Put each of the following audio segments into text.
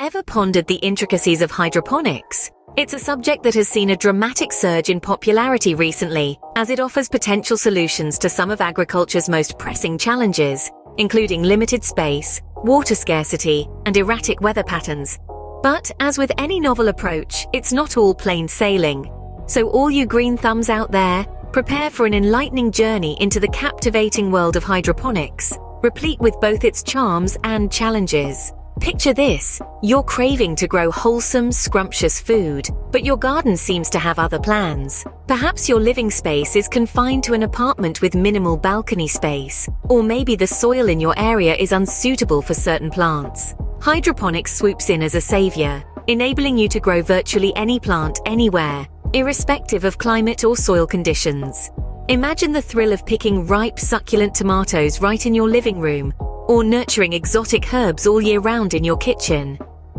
Ever pondered the intricacies of hydroponics? It's a subject that has seen a dramatic surge in popularity recently, as it offers potential solutions to some of agriculture's most pressing challenges, including limited space, water scarcity, and erratic weather patterns. But, as with any novel approach, it's not all plain sailing. So all you green thumbs out there, prepare for an enlightening journey into the captivating world of hydroponics, replete with both its charms and challenges. Picture this: you're craving to grow wholesome, scrumptious food, but your garden seems to have other plans. Perhaps your living space is confined to an apartment with minimal balcony space, or maybe the soil in your area is unsuitable for certain plants. Hydroponics swoops in as a savior, enabling you to grow virtually any plant anywhere, irrespective of climate or soil conditions. Imagine the thrill of picking ripe, succulent tomatoes right in your living room, or nurturing exotic herbs all year round in your kitchen.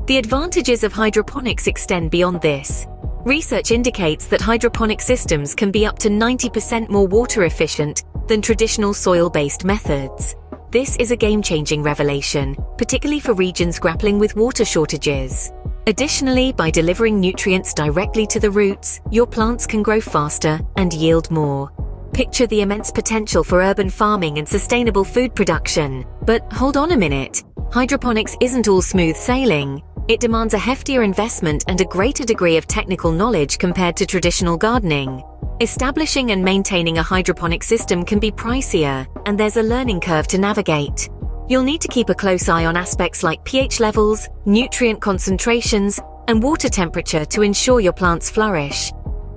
The advantages of hydroponics extend beyond this. Research indicates that hydroponic systems can be up to 90% more water efficient than traditional soil-based methods. This is a game-changing revelation, particularly for regions grappling with water shortages. Additionally, by delivering nutrients directly to the roots, your plants can grow faster and yield more. Picture the immense potential for urban farming and sustainable food production. But hold on a minute. Hydroponics isn't all smooth sailing. It demands a heftier investment and a greater degree of technical knowledge compared to traditional gardening. Establishing and maintaining a hydroponic system can be pricier, and there's a learning curve to navigate. You'll need to keep a close eye on aspects like pH levels, nutrient concentrations, and water temperature to ensure your plants flourish.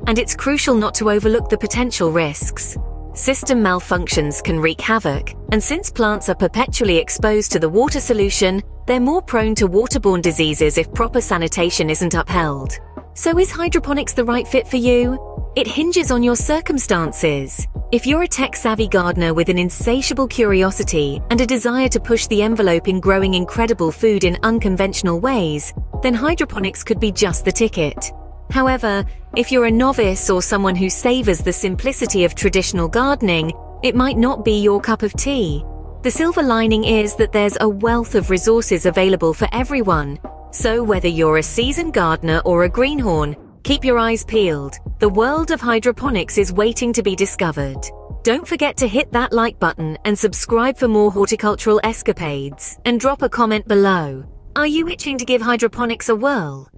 And it's crucial not to overlook the potential risks. System malfunctions can wreak havoc, and since plants are perpetually exposed to the water solution, they're more prone to waterborne diseases if proper sanitation isn't upheld. So is hydroponics the right fit for you? It hinges on your circumstances. If you're a tech-savvy gardener with an insatiable curiosity and a desire to push the envelope in growing incredible food in unconventional ways, then hydroponics could be just the ticket. However, if you're a novice or someone who savors the simplicity of traditional gardening, it might not be your cup of tea. The silver lining is that there's a wealth of resources available for everyone. So whether you're a seasoned gardener or a greenhorn, keep your eyes peeled. The world of hydroponics is waiting to be discovered. Don't forget to hit that like button and subscribe for more horticultural escapades. And drop a comment below. Are you itching to give hydroponics a whirl?